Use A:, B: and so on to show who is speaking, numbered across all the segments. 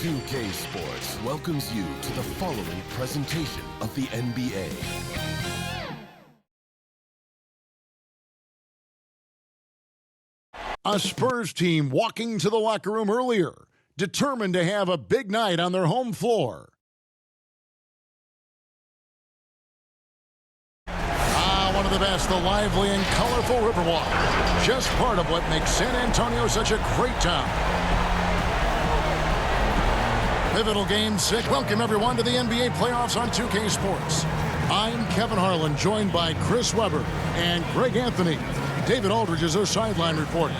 A: 2K Sports welcomes you to the following presentation of the NBA.
B: A Spurs team walking to the locker room earlier, determined to have a big night on their home floor. One of the best, the lively and colorful Riverwalk. Just part of what makes San Antonio such a great town. Pivotal Game 6. Welcome, everyone, to the NBA playoffs on 2K Sports. I'm Kevin Harlan, joined by Chris Webber and Greg Anthony. David Aldridge is our sideline reporter.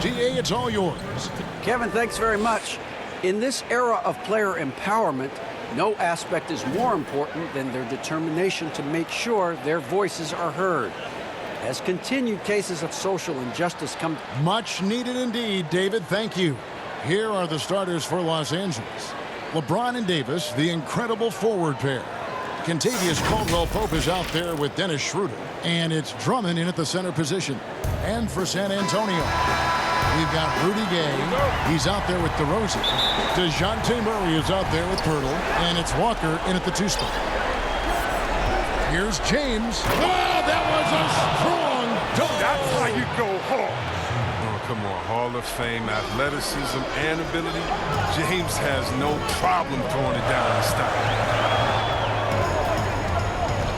B: DA, it's all yours.
C: Kevin, thanks very much. In this era of player empowerment, no aspect is more important than their determination to make sure their voices are heard. As continued cases of social injustice come...
B: Much needed indeed, David. Thank you. Here are the starters for Los Angeles. LeBron and Davis, the incredible forward pair. Kentavious Caldwell-Pope is out there with Dennis Schroeder. And it's Drummond in at the center position. And for San Antonio, we've got Rudy Gay. He's out there with DeRozan. DeJounte Murray is out there with Pirtle. And it's Walker in at the 2 spot. Here's James. Oh, that was a strong dunk.
D: That's how you go hard. Oh, come on. Hall of Fame, athleticism, and ability. James has no problem throwing it down and stopping.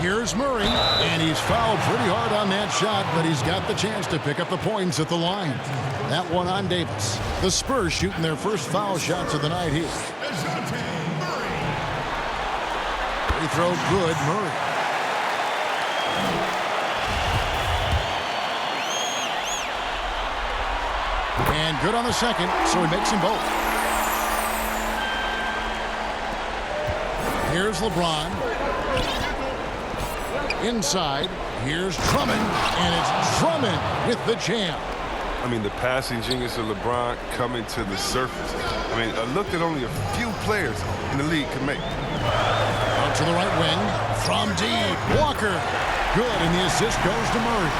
B: Here's Murray, and he's fouled pretty hard on that shot, but he's got the chance to pick up the points at the line. That one on Davis. The Spurs shooting their first foul shots of the night here. Free throw good, Murray. And good on the second, so he makes them both. Here's LeBron. Inside, here's Drummond, and it's Drummond with the jam.
D: I mean, the passing genius of LeBron coming to the surface. I mean, a look that only a few players in the league can make.
B: Out to the right wing, from deep, Walker. Good, and the assist goes to Murray.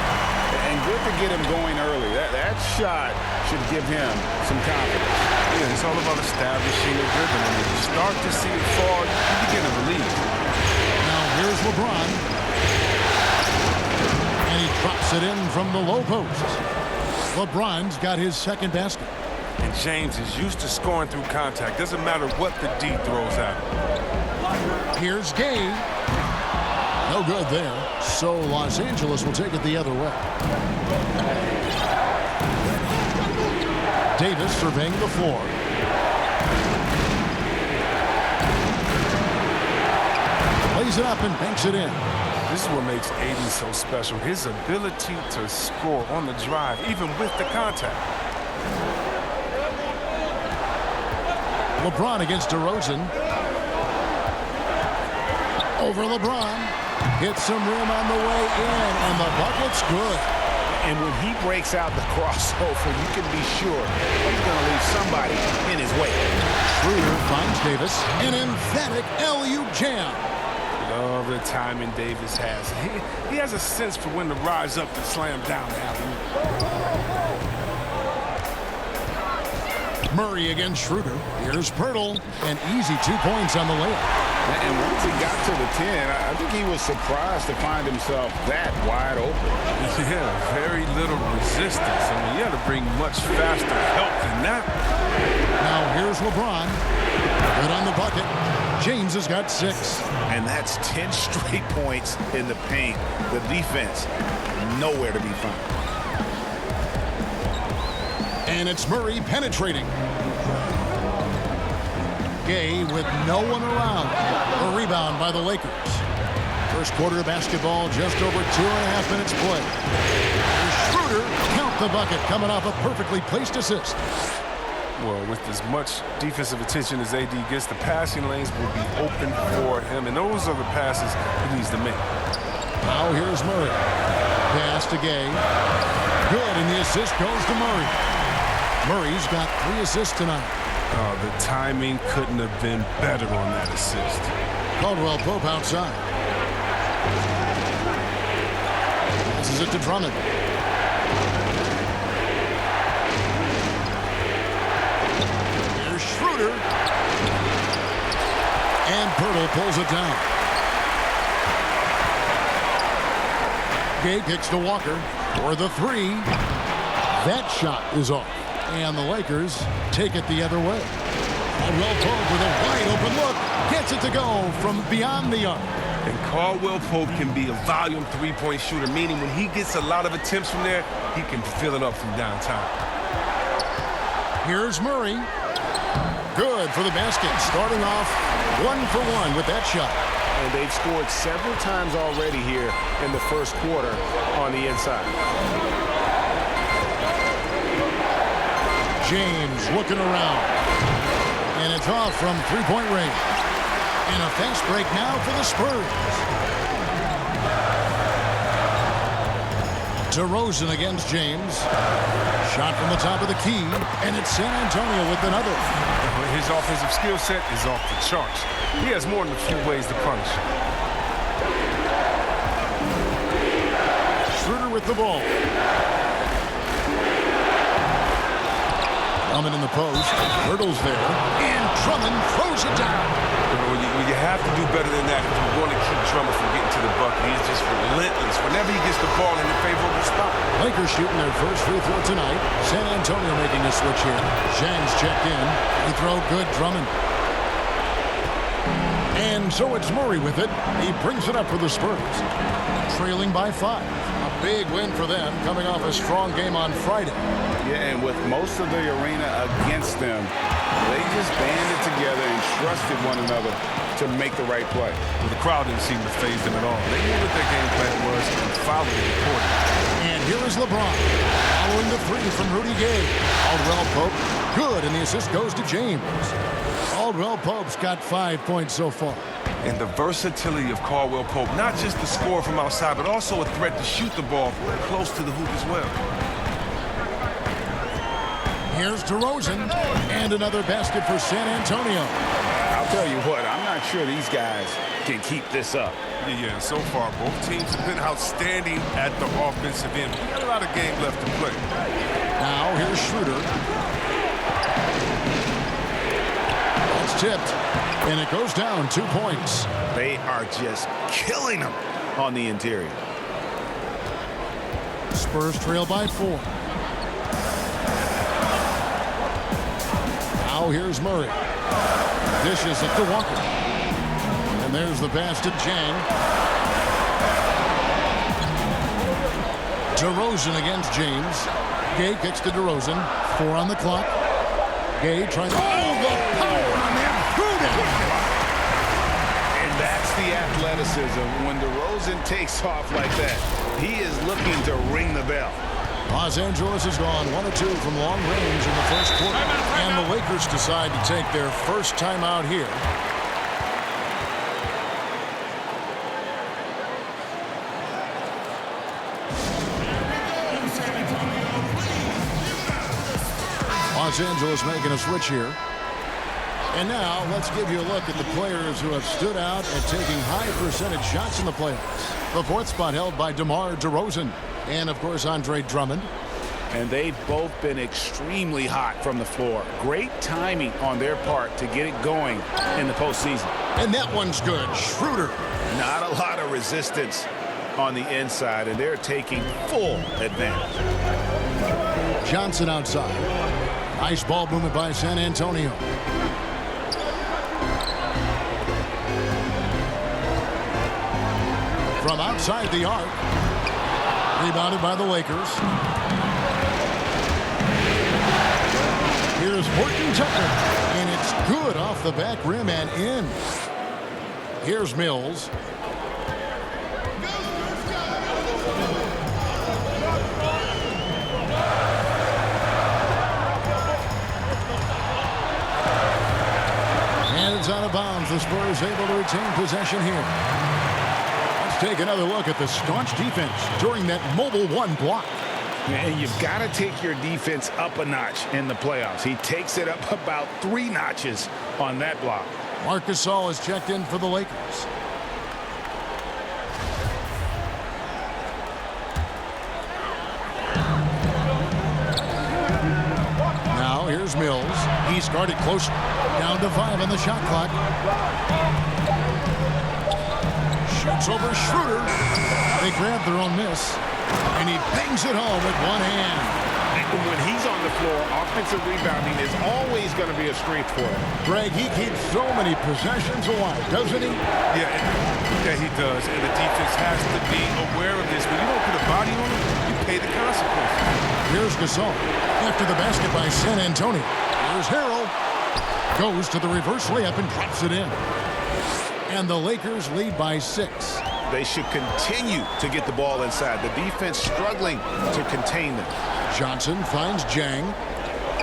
E: And good to get him going early. That shot should give him some confidence.
D: Yeah, it's all about establishing a rhythm. And when you start to see it fall, you begin to believe.
B: Now here's LeBron. And he drops it in from the low post. LeBron's got his second basket.
D: And James is used to scoring through contact. Doesn't matter what the D throws at him.
B: Here's Gay. No good there. So Los Angeles will take it the other way. Davis surveying the floor. Lays it up and banks it in.
D: This is what makes AD so special. His ability to score on the drive, even with the contact.
B: LeBron against DeRozan. Over LeBron. Hits some room on the way in, and the bucket's good.
E: And when he breaks out the crossover, you can be sure he's going to leave somebody in his way.
B: Schroeder finds Davis. An emphatic LU jam.
D: Love the timing Davis has. He has a sense for when to rise up and slam down the alley.
B: Murray against Schroeder. Here's Pirtle. An easy 2 points on the layup.
E: And once he got to the 10, I think he was surprised to find himself that wide open.
D: Yeah, very little resistance. I mean, you had to bring much faster help than that.
B: Now here's LeBron. Good on the bucket. James has got 6.
E: And that's 10 straight points in the paint. The defense, nowhere to be found.
B: And it's Murray penetrating. Gay with no one around. A rebound by the Lakers. First quarter of basketball, just over 2.5 minutes play. Schroeder, count the bucket, coming off a perfectly placed assist.
D: Well, with as much defensive attention as AD gets, the passing lanes will be open for him, and those are the passes he needs to make.
B: Now here's Murray. Pass to Gay. Good, and the assist goes to Murray. Murray's got 3 assists tonight.
D: Oh, the timing couldn't have been better on that assist.
B: Caldwell-Pope outside. Passes it to Drummond. Here's Schroeder. Will pulls it down. Gay kicks to Walker for the three. That shot is off. And the Lakers take it the other way. Caldwell Pope with a wide open look. Gets it to go from beyond the arc.
D: And Caldwell Pope can be a volume three-point shooter, meaning when he gets a lot of attempts from there, he can fill it up from downtown.
B: Here's Murray. Good for the basket. Starting off 1 for 1 with that shot.
E: And they've scored several times already here in the first quarter on the inside.
B: James looking around. And it's off from three-point range. And a fast break now for the Spurs. DeRozan against James. Shot from the top of the key. And it's San Antonio with another.
D: His offensive skill set is off the charts. He has more than a few ways to punish.
B: Schroeder with the ball. Drummond in the post. Hurdles there. And Drummond throws it down.
D: You have to do better than that if you want to keep Drummond from getting to the bucket. He's just relentless whenever he gets the ball in a favorable spot.
B: Lakers shooting their first free throw tonight. San Antonio making a switch here. Zhang's checked in. Free throw good, Drummond. And so it's Murray with it. He brings it up for the Spurs. Trailing by 5. A big win for them coming off a strong game on Friday.
F: Yeah, and with most of the arena against them, they just banded together and trusted one another to make the right play.
D: Well, the crowd didn't seem to faze them at all. They knew what their game plan was and followed it accordingly.
B: And here is LeBron. Following the three from Rudy Gay. Caldwell Pope, good, and the assist goes to James. Caldwell Pope's got 5 points so far.
D: And the versatility of Caldwell Pope, not just the scorer from outside, but also a threat to shoot the ball close to the hoop as well.
B: Here's DeRozan, and another basket for San Antonio.
F: I'll tell you what, I'm not sure these guys can keep this up.
D: Yeah, so far, both teams have been outstanding at the offensive end. We've got a lot of game left to play.
B: Now, here's Schroeder. It's tipped, and it goes down 2 points.
F: They are just killing them on the interior.
B: Spurs trail by 4. Now here's Murray. Dishes it to Walker. And there's the pass to Zhang. DeRozan against James. Gay kicks to DeRozan. 4 on the clock. Gay trying to... Oh, the power on that booty!
F: And that's the athleticism. When DeRozan takes off like that, he is looking to ring the bell.
B: Los Angeles has gone 1 or 2 from long range in the first quarter. And the Lakers decide to take their first timeout here. Los Angeles making a switch here. And now let's give you a look at the players who have stood out at taking high percentage shots in the playoffs. The 4th spot held by DeMar DeRozan. And, of course, Andre Drummond.
F: And they've both been extremely hot from the floor. Great timing on their part to get it going in the postseason.
B: And that one's good. Schroeder.
F: Not a lot of resistance on the inside, and they're taking full advantage.
B: Johnson outside. Nice ball movement by San Antonio. From outside the arc. Rebounded by the Lakers. Here's Horton Tucker. And it's good off the back rim and in. Here's Mills. And it's out of bounds. The Spurs able to retain possession here. Take another look at the staunch defense during that mobile 1 block.
F: And you've got to take your defense up a notch in the playoffs. He takes it up about 3 notches on that block.
B: Marc Gasol is checked in for the Lakers. Now here's Mills. He's guarded close. Down to 5 on the shot clock. Shoots over Schroeder. They grab their own miss. And he bangs it home with one hand.
E: When he's on the floor, offensive rebounding is always going to be a strength for him.
B: Greg, he keeps so many possessions alive, doesn't he?
D: Yeah, he does. And the defense has to be aware of this. When you don't put a body on him, you pay the consequences.
B: Here's Gasol. After the basket by San Antonio. Here's Harrell. Goes to the reverse layup and drops it in. And the Lakers lead by 6.
E: They should continue to get the ball inside. The defense struggling to contain them.
B: Johnson finds Jang.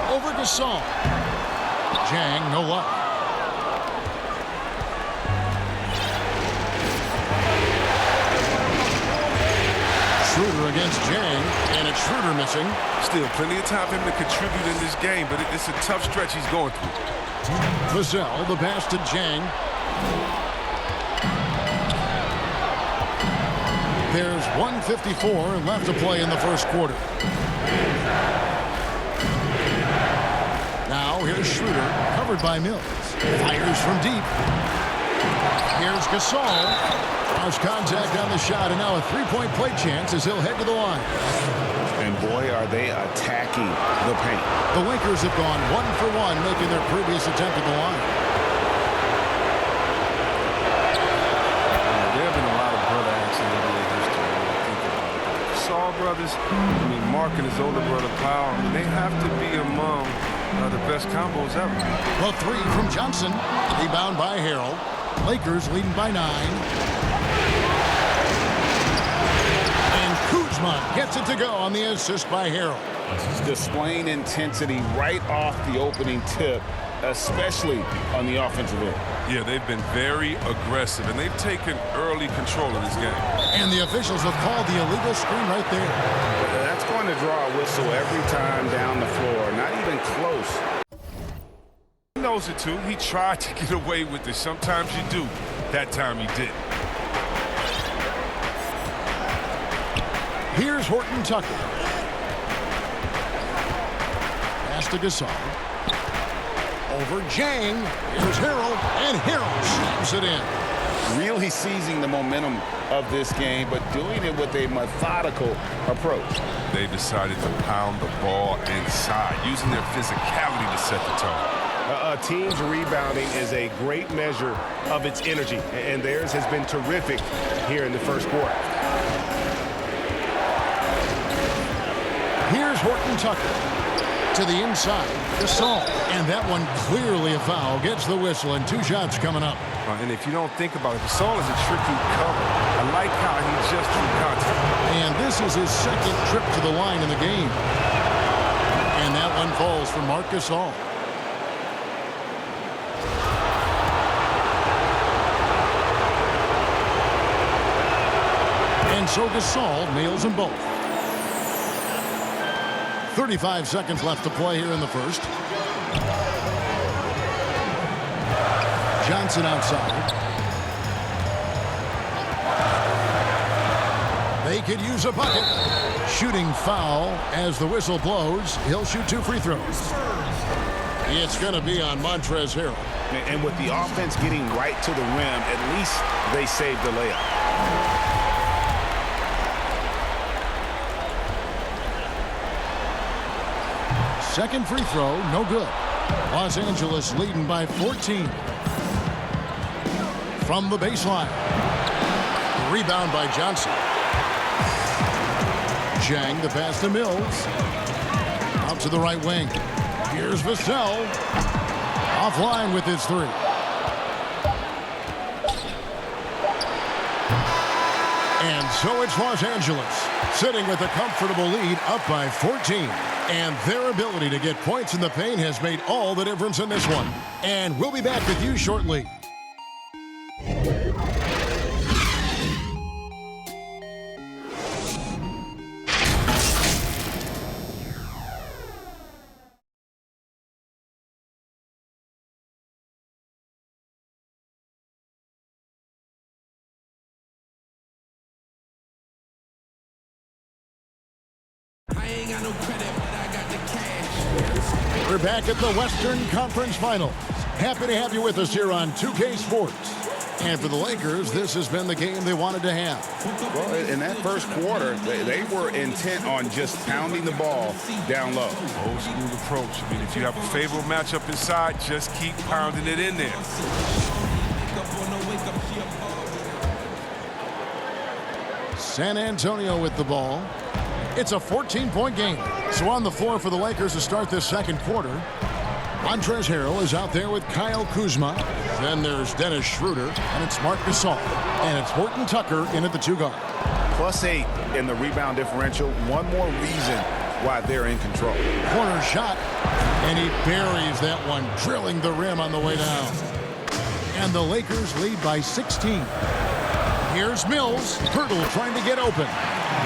B: Over Gasol. Jang, no luck. Schroeder against Jang, and it's Schroeder missing.
D: Still plenty of time for him to contribute in this game, but it's a tough stretch he's going through.
B: Vassell, the pass to Jang. There's 1:54 left to play in the first quarter. Now here's Schroeder, covered by Mills. Fires from deep. Here's Gasol. Lost contact on the shot, and now a three-point play chance as he'll head to the line.
E: And boy, are they attacking the paint.
B: The Lakers have gone 1 for 1, making their previous attempt at the line.
D: There have been a lot of brother action in NBA history when you think about it. The Saul brothers, Mark and his older brother Powell, they have to be among the best combos ever.
B: The three from Johnson. Rebound by Harrell. Lakers leading by 9. And Kuzma gets it to go on the assist by Harrell.
F: Displaying intensity right off the opening tip, especially on the offensive end.
D: Yeah, they've been very aggressive, and they've taken early control of this game.
B: And the officials have called the illegal screen right there.
F: That's going to draw a whistle every time down the floor. Not even close.
D: He knows it, too. He tried to get away with it. Sometimes you do. That time he did.
B: Here's Horton Tucker. Pass to Gasol. Over Jang. Here's Harrell. And Harrell slams it in.
F: Really seizing the momentum of this game, but doing it with a methodical approach.
D: They decided to pound the ball inside, using their physicality to set the tone.
E: A team's rebounding is a great measure of its energy, and theirs has been terrific here in the first quarter.
B: Here's Horton Tucker to the inside. Gasol. And that one clearly a foul. Gets the whistle, and 2 shots coming up.
D: And if you don't think about it, Gasol is a tricky cover. I like how he just drew contact.
B: And this is his second trip to the line in the game. And that one falls for Marc Gasol. And so Gasol nails them both. 35 seconds left to play here in the first. Johnson outside. They could use a bucket. Shooting foul as the whistle blows. He'll shoot 2 free throws. It's going to be on Montrezl Harrell.
E: And with the offense getting right to the rim, at least they saved the layup.
B: Second free throw, no good. Los Angeles leading by 14. From the baseline. Rebound by Johnson. Jang, the pass to Mills. Out to the right wing. Here's Vassell. Offline with his 3. And so it's Los Angeles, sitting with a comfortable lead, up by 14. And their ability to get points in the paint has made all the difference in this one. And we'll be back with you shortly. We're back at the Western Conference Finals. Happy to have you with us here on 2K Sports. And for the Lakers, this has been the game they wanted to have.
F: Well, in that first quarter, they were intent on just pounding the ball down low.
D: Old school approach. I mean, if you have a favorable matchup inside, just keep pounding it in there.
B: San Antonio with the ball. It's a 14-point game. So on the floor for the Lakers to start this second quarter. Montrezl Harrell is out there with Kyle Kuzma. Then there's Dennis Schroeder, and it's Marc Gasol. And it's Horton Tucker in at the 2-guard.
F: +8 in the rebound differential. One more reason why they're in control.
B: Corner shot, and he buries that one, drilling the rim on the way down. And the Lakers lead by 16. Here's Mills. Pirtle trying to get open.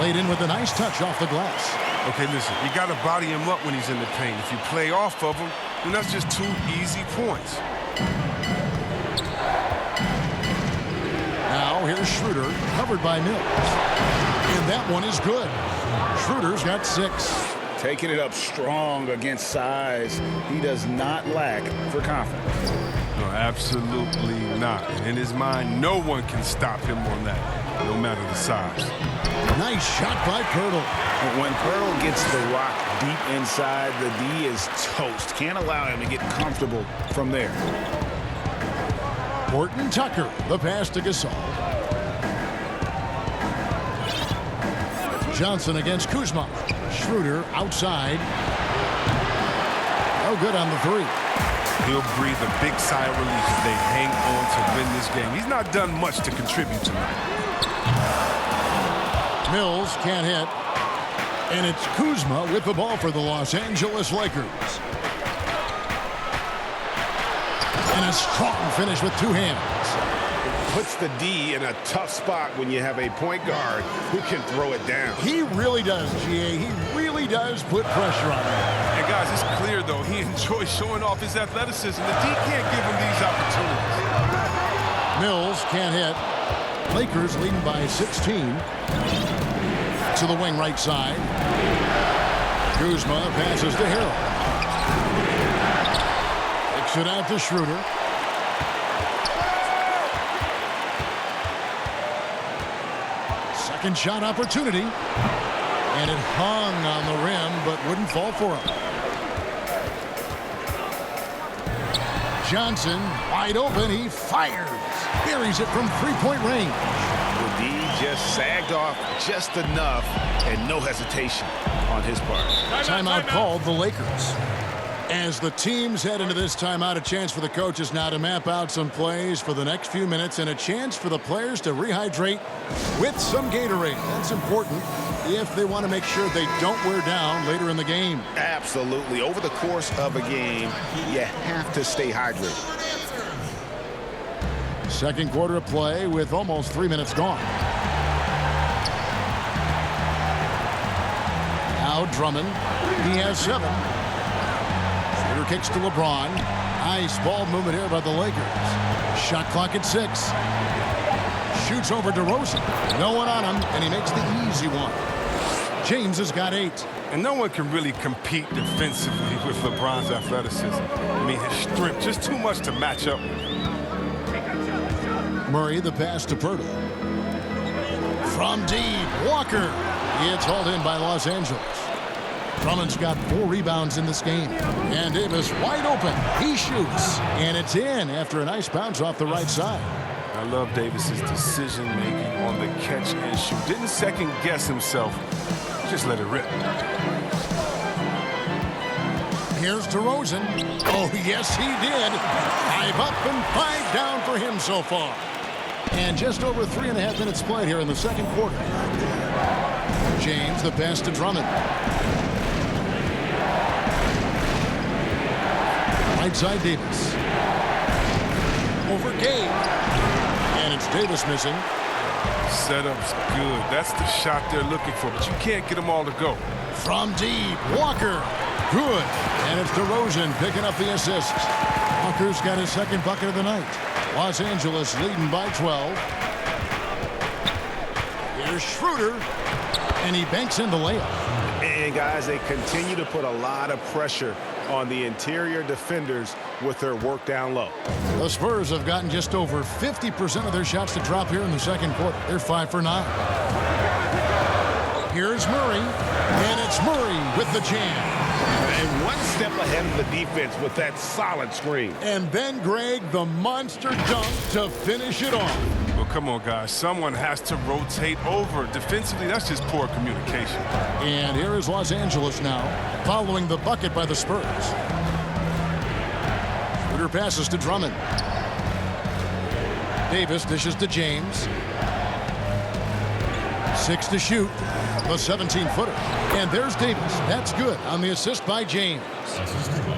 B: Laid in with a nice touch off the glass.
D: Okay, listen, you got to body him up when he's in the paint. If you play off of him, then that's just 2 easy points.
B: Now here's Schroeder, covered by Mills. And that one is good. Schroeder's got 6.
F: Taking it up strong against size. He does not lack for confidence.
D: No, absolutely not. And in his mind, no one can stop him on that, no matter the size.
B: Nice shot by Pirtle.
F: When Pirtle gets the rock deep inside, the D is toast. Can't allow him to get comfortable from there.
B: Horton Tucker, the pass to Gasol. Johnson against Kuzma. Schroeder outside. No good on the 3.
D: He'll breathe a big sigh of relief if they hang on to win this game. He's not done much to contribute tonight.
B: Mills can't hit. And it's Kuzma with the ball for the Los Angeles Lakers. And a strong finish with 2 hands.
E: Puts the D in a tough spot when you have a point guard who can throw it down.
B: He really does, GA. He really does put pressure on him.
D: And guys, it's clear, though, he enjoys showing off his athleticism. The D can't give him these opportunities.
B: Mills can't hit. Lakers leading by 16. To the wing right side. Kuzma passes to Harrell. Kicks it out to Schroeder. Second shot opportunity. And it hung on the rim, but wouldn't fall for him. Johnson, wide open, he fires. Buries it from 3-point range.
F: The D just sagged off just enough, and no hesitation on his part.
B: Timeout called the Lakers. As the teams head into this timeout, a chance for the coaches now to map out some plays for the next few minutes and a chance for the players to rehydrate with some Gatorade. That's important if they want to make sure they don't wear down later in the game.
F: Absolutely. Over the course of a game, you have to stay hydrated.
B: Second quarter of play with almost 3 minutes gone. Now Drummond. He has 7. Shooter kicks to LeBron. Nice ball movement here by the Lakers. Shot clock at 6. Shoots over DeRozan. No one on him, and he makes the easy one. James has got 8.
D: And no one can really compete defensively with LeBron's athleticism. I mean, his strength, just too much to match up with.
B: Murray, the pass to Pirtle. From deep, Walker. It's hauled in by Los Angeles. Drummond's got 4 rebounds in this game. And Davis wide open. He shoots. And it's in after a nice bounce off the right side.
D: I love Davis's decision-making on the catch and shoot. Didn't second-guess himself. Just let it rip.
B: Here's DeRozan. Oh, yes, he did. 5 up and 5 down for him so far. And just over 3.5 minutes played here in the second quarter. James, the pass to Drummond. Right side, Davis. Over Gabe. And it's Davis missing.
D: Setup's good. That's the shot they're looking for, but you can't get them all to go.
B: From deep, Walker. Good. And it's DeRozan picking up the assist. Walker's got his second bucket of the night. Los Angeles leading by 12. Here's Schroeder. And he banks in the layup.
E: And, guys, they continue to put a lot of pressure on the interior defenders with their work down low.
B: The Spurs have gotten just over 50% of their shots to drop here in the second quarter. They're 5 for 9. Here's Murray, and it's Murray with the jam.
E: And one step ahead of the defense with that solid screen.
B: And then, Greg, the monster dunk to finish it off.
D: Well, come on, guys. Someone has to rotate over. Defensively, that's just poor communication.
B: And here is Los Angeles now, following the bucket by the Spurs. Schroeder passes to Drummond. Davis dishes to James. 6 to shoot. The 17-footer. And there's Davis. That's good on the assist by James.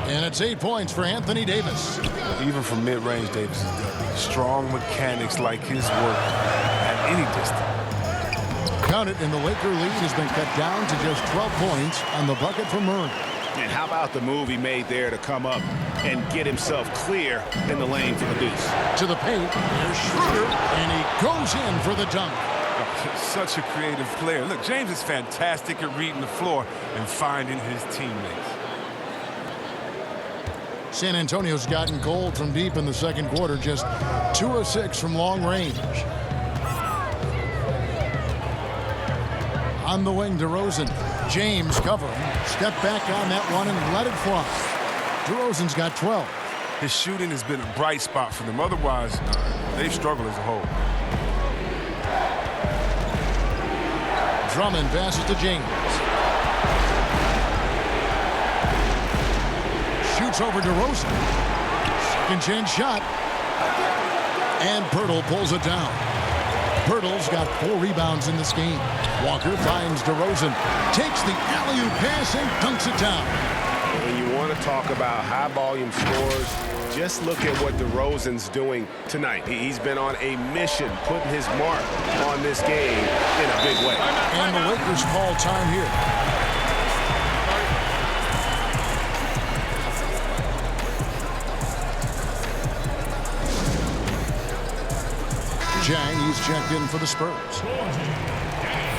B: And it's 8 points for Anthony Davis.
D: Even from mid-range, Davis is deadly. Strong mechanics like his work at any distance.
B: Count it, and the Laker lead has been cut down to just 12 points on the bucket from Murray.
E: And how about the move he made there to come up and get himself clear in the lane for the deuce?
B: To the paint. Here's Schroeder, and he goes in for the dunk.
D: Such a creative player. Look, James is fantastic at reading the floor and finding his teammates.
B: San Antonio's gotten cold from deep in the second quarter, just 2 of 6 from long range. On the wing, DeRozan. James covering. Step back on that one and let it fly. DeRozan's got 12.
D: His shooting has been a bright spot for them. Otherwise, they've struggled as a whole.
B: Drummond passes to James. Shoots over DeRozan. Second chance shot. And Pirtle pulls it down. Pirtle's got 4 rebounds in this game. Walker finds DeRozan. Takes the alley-oop pass and dunks it down.
E: When you want to talk about high-volume scores, just look at what DeRozan's doing tonight. He's been on a mission, putting his mark on this game in a big way.
B: And the Lakers call time here. Jang, he's checked in for the Spurs.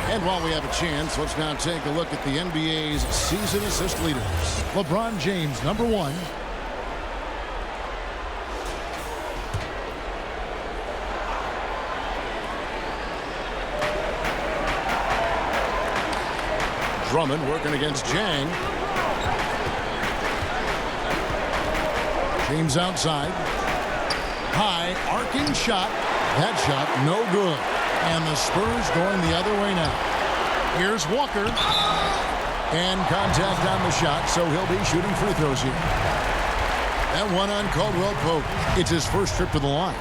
B: And while we have a chance, let's now take a look at the NBA's season assist leaders. LeBron James, number 1. Drummond working against Jang. James outside. High, arcing shot. That shot, no good. And the Spurs going the other way now. Here's Walker. And contact on the shot, so he'll be shooting free throws here. That one on Caldwell Pope. It's his first trip to the line.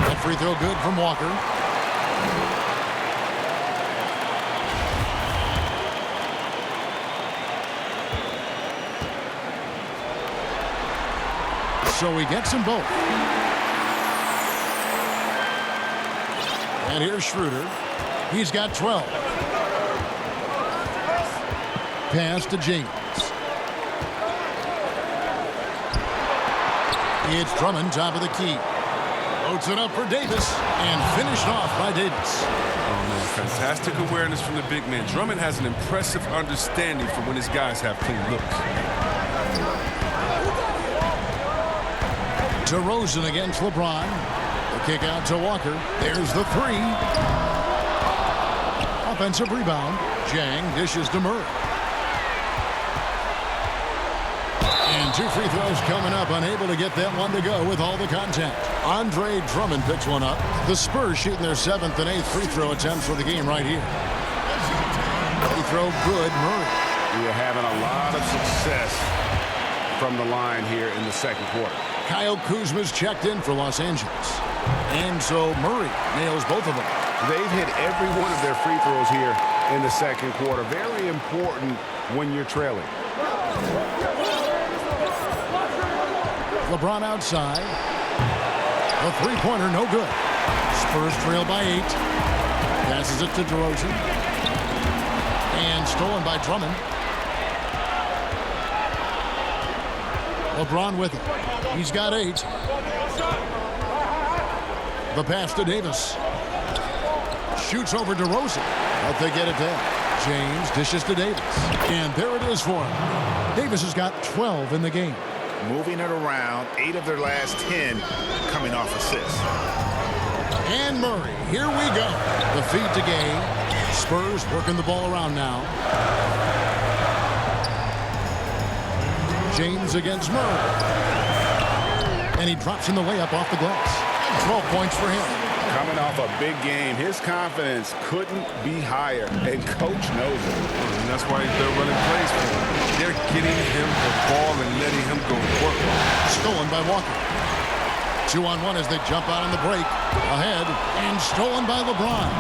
B: That free throw good from Walker. So he gets them both. And here's Schroeder. He's got 12. Pass to James. It's Drummond, top of the key. Loads it up for Davis, and finished off by Davis.
D: Oh, man, fantastic awareness from the big man. Drummond has an impressive understanding for when his guys have clean looks.
B: DeRozan against LeBron. The kick out to Walker. There's the 3. Offensive rebound. Jang dishes to Murray. And 2 free throws coming up. Unable to get that one to go with all the contact. Andre Drummond picks one up. The Spurs shooting their 7th and 8th free throw attempts for the game right here. Free throw good. Murray.
E: We are having a lot of success from the line here in the second quarter.
B: Kyle Kuzma's checked in for Los Angeles. And so Murray nails both of them.
E: They've hit every one of their free throws here in the second quarter. Very important when you're trailing.
B: LeBron outside. The three-pointer, no good. Spurs trail by 8. Passes it to DeRozan. And stolen by Drummond. LeBron with it. He's got 8. The pass to Davis. Shoots over to Rosen. But they get it down. James dishes to Davis. And there it is for him. Davis has got 12 in the game.
F: Moving it around, 8 of their last 10 coming off assists.
B: And Murray, here we go. The feed to Gay. Spurs working the ball around now. James against Murray. And he drops in the layup off the glass. 12 points for him.
F: Coming off a big game, his confidence couldn't be higher, and coach knows it.
D: And that's why they're running plays for him. They're getting him the ball and letting him go to work.
B: Stolen by Walker. 2-on-1 as they jump out on the break. Ahead, and stolen by LeBron.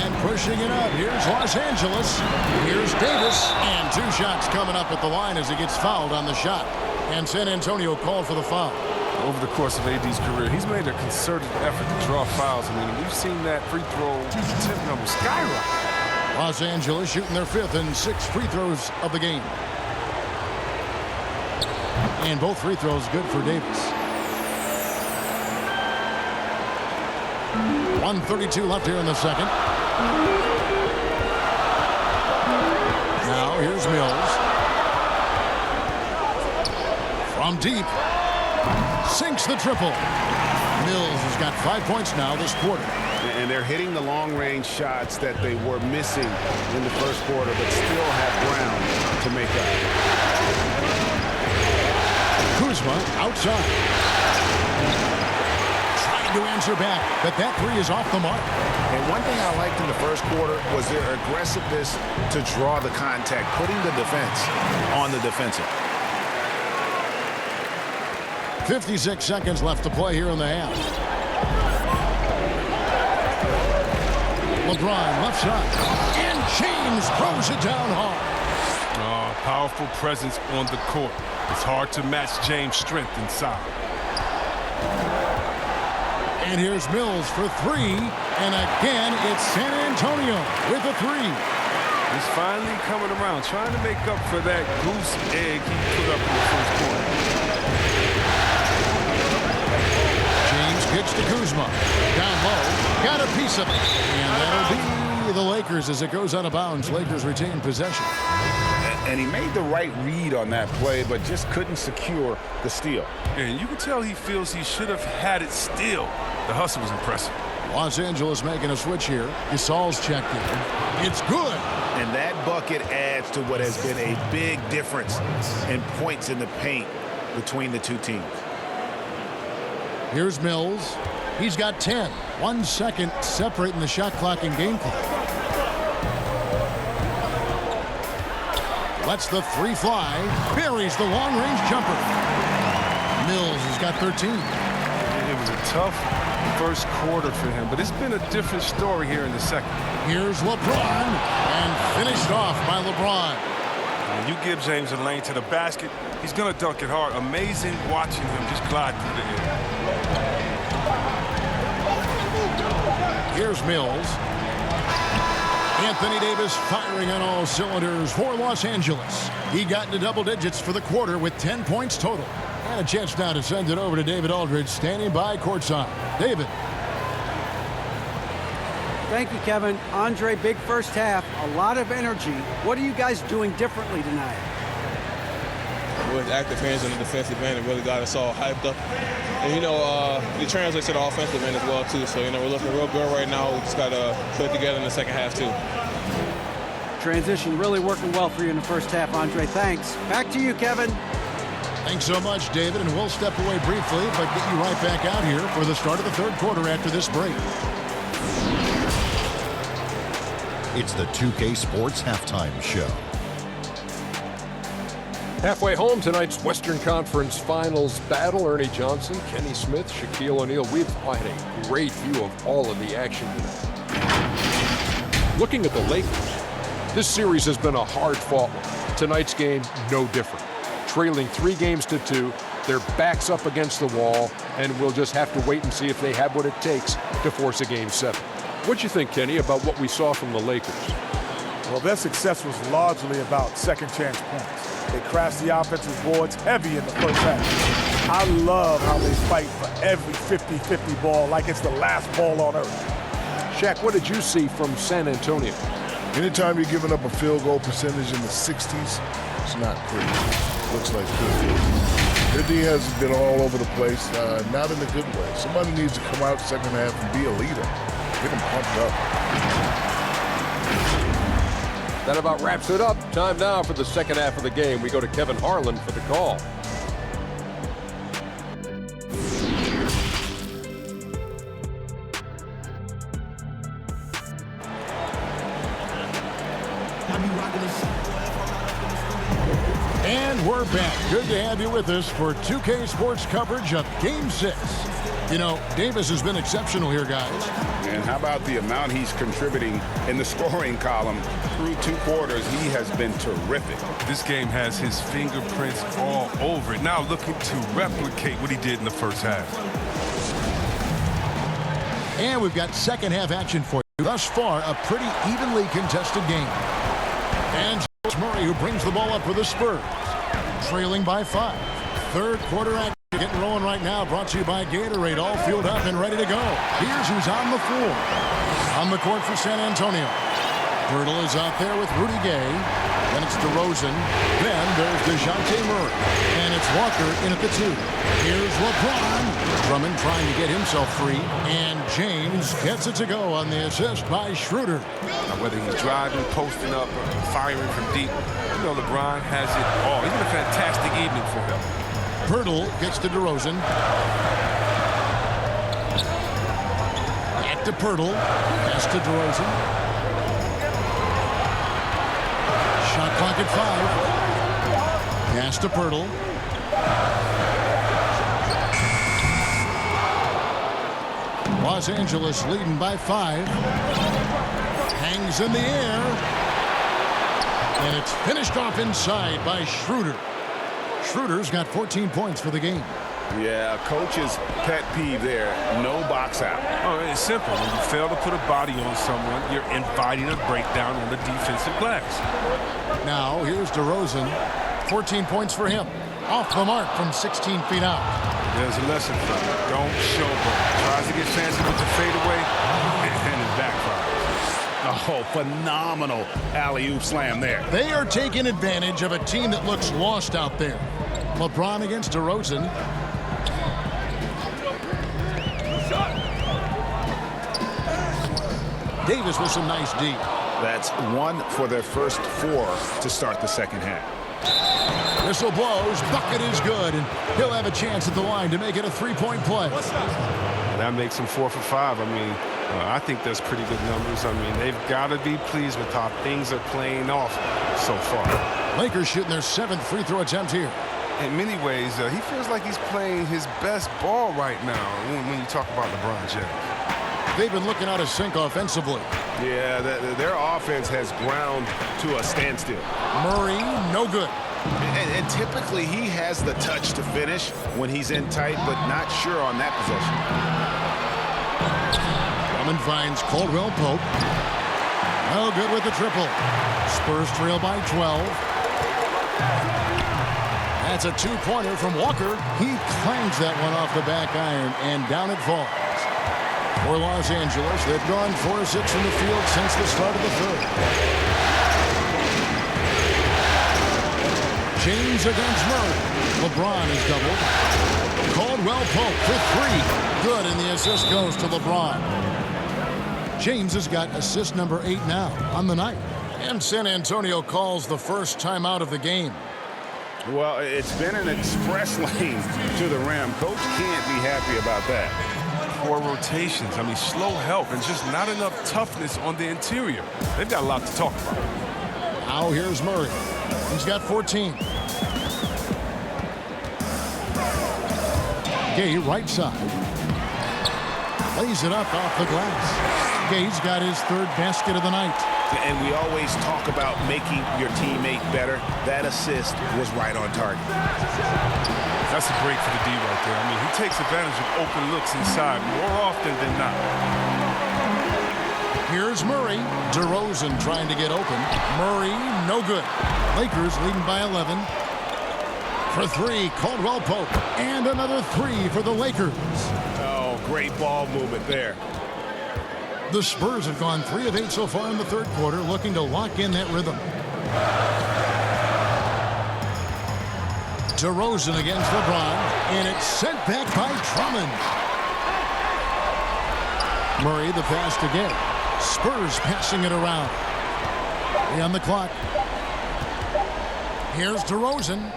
B: And pushing it up. Here's Los Angeles. Here's Davis. And 2 shots coming up at the line as he gets fouled on the shot. And San Antonio called for the foul.
D: Over the course of AD's career, he's made a concerted effort to draw fouls. I mean, we've seen that free throw attempt number skyrocket.
B: Los Angeles shooting their 5th and 6th free throws of the game. And both free throws good for Davis. 1:32 left here in the second. Now here's Mills. From deep. Sinks the triple. Mills has got 5 points now this quarter.
E: And they're hitting the long-range shots that they were missing in the first quarter, but still have ground to make up.
B: Kuzma outside. Trying to answer back, but that 3 is off the mark.
F: And one thing I liked in the first quarter was their aggressiveness to draw the contact, putting the defense on the defensive.
B: 56 seconds left to play here in the half. LeBron left side. And James throws it down hard.
D: Powerful presence on the court. It's hard to match James' strength inside.
B: And here's Mills for 3. And again, it's San Antonio with a 3.
D: He's finally coming around, trying to make up for that goose egg he put up in the first quarter.
B: Kicks to Kuzma. Down low. Got a piece of it. And that'll be the Lakers as it goes out of bounds. Lakers retain possession.
F: And he made the right read on that play, but just couldn't secure the steal.
D: And you can tell he feels he should have had it still. The hustle was impressive.
B: Los Angeles making a switch here. Gasol's checked in. It's good.
F: And that bucket adds to what has been a big difference in points in the paint between the two teams.
B: Here's Mills. He's got 10. 1 second separating the shot clock and game clock. Lets the 3 fly. Buries the long-range jumper. Mills has got 13.
D: It was a tough first quarter for him, but it's been a different story here in the second.
B: Here's LeBron. And finished off by LeBron.
D: When you give James a lane to the basket, he's going to dunk it hard. Amazing watching him just glide through the air.
B: Here's Mills. Anthony Davis firing on all cylinders for Los Angeles. He got into double digits for the quarter with 10 points total. And a chance now to send it over to David Aldridge, standing by courtside. David.
C: Thank you, Kevin. Andre, big first half, a lot of energy. What are you guys doing differently tonight?
G: With active hands on the defensive end, it really got us all hyped up. And, it translates to the offensive end as well, too. So, we're looking real good right now. We just got to put it together in the second half, too.
C: Transition really working well for you in the first half, Andre. Thanks. Back to you, Kevin.
B: Thanks so much, David. And we'll step away briefly, but get you right back out here for the start of the third quarter after this break.
A: It's the 2K Sports Halftime Show.
H: Halfway home, tonight's Western Conference Finals battle. Ernie Johnson, Kenny Smith, Shaquille O'Neal. We've had a great view of all of the action tonight. Looking at the Lakers, this series has been a hard-fought one. Tonight's game, no different. Trailing 3-2, their backs up against the wall, and we'll just have to wait and see if they have what it takes to force a Game 7. What you think, Kenny, about what we saw from the Lakers?
I: Well, their success was largely about second-chance points. They crashed the offensive boards heavy in the first half. I love how they fight for every 50-50 ball like it's the last ball on earth.
H: Shaq, what did you see from San Antonio?
J: Anytime you're giving up a field goal percentage in the 60s, it's not pretty. Looks like good. Their D has been all over the place, not in a good way. Somebody needs to come out second half and be a leader. Get them pumped up.
H: That about wraps it up. Time now for the second half of the game. We go to Kevin Harlan for the call.
B: And we're back. Good to have you with us for 2K Sports coverage of Game 6. You know, Davis has been exceptional here, guys.
F: And how about the amount he's contributing in the scoring column through 2 quarters? He has been terrific.
D: This game has his fingerprints all over it. Now looking to replicate what he did in the first half.
B: And we've got second half action for you. Thus far, a pretty evenly contested game. And it's Murray who brings the ball up for the Spurs. Trailing by 5. Third quarter action getting rolling right now. Brought to you by Gatorade. All fueled up and ready to go. Here's who's on the floor. On the court for San Antonio. Pirtle is out there with Rudy Gay. Then it's DeRozan. Then there's DeJounte Murray. And it's Walker in at the 2. Here's LeBron. Drummond trying to get himself free. And James gets it to go on the assist by Schroeder.
D: Now, whether he's driving, posting up, or firing from deep, you know LeBron has it all. It's been a fantastic evening for him.
B: Pirtle gets to DeRozan. Back to Pirtle. Pass to DeRozan. Shot clock at 5. Pass to Pirtle. Los Angeles leading by 5. Hangs in the air. And it's finished off inside by Schroeder. Schroeder's got 14 points for the game.
F: Yeah, coach's pet peeve there. No box out.
D: Oh, it's simple. When you fail to put a body on someone, you're inviting a breakdown on the defensive glass.
B: Now, here's DeRozan. 14 points for him. Off the mark from 16 feet out.
D: There's a lesson from it. Don't showboat. Tries to get fancy with the fadeaway, and it backfires.
F: Oh, phenomenal alley-oop slam there.
B: They are taking advantage of a team that looks lost out there. LeBron against DeRozan. Davis with some nice D.
F: That's 1 for their first 4 to start the second half.
B: Whistle blows. Bucket is good, and he'll have a chance at the line to make it a 3-point play.
D: That makes him 4 for 5. I mean, I think that's pretty good numbers. I mean, they've got to be pleased with how things are playing off so far.
B: Lakers shooting their 7th free throw attempt here.
D: In many ways, he feels like he's playing his best ball right now when you talk about LeBron James.
B: They've been looking out of sync offensively.
E: Yeah, their offense has ground to a standstill.
B: Murray, no good.
E: And typically he has the touch to finish when he's in tight, but not sure on that possession.
B: Drummond finds Caldwell Pope. No good with the triple. Spurs trail by 12. That's a 2-pointer from Walker. He clangs that one off the back iron, and down it falls. For Los Angeles, they've gone 4-6 from the field since the start of the third. James against Murray. LeBron is doubled. Caldwell Pope for 3. Good, and the assist goes to LeBron. James has got assist number 8 now on the night. And San Antonio calls the first timeout of the game.
F: Well, it's been an express lane to the rim. Coach can't be happy about that.
D: Poor rotations. I mean, slow help and just not enough toughness on the interior. They've got a lot to talk about.
B: Now here's Murray. He's got 14. Gay right side. Lays it up off the glass. Gay's got his 3rd basket of the night.
E: And we always talk about making your teammate better. That assist was right on target.
D: That's a break for the D right there. I mean, he takes advantage of open looks inside more often than not.
B: Here's Murray. DeRozan trying to get open. Murray, no good. Lakers leading by 11. For 3, Caldwell Pope. And another 3 for the Lakers.
E: Oh, great ball movement there.
B: The Spurs have gone 3 of 8 so far in the third quarter, looking to lock in that rhythm. DeRozan against LeBron, and it's sent back by Drummond. Murray the pass to Gay. Spurs passing it around. 3 on the clock. Here's DeRozan.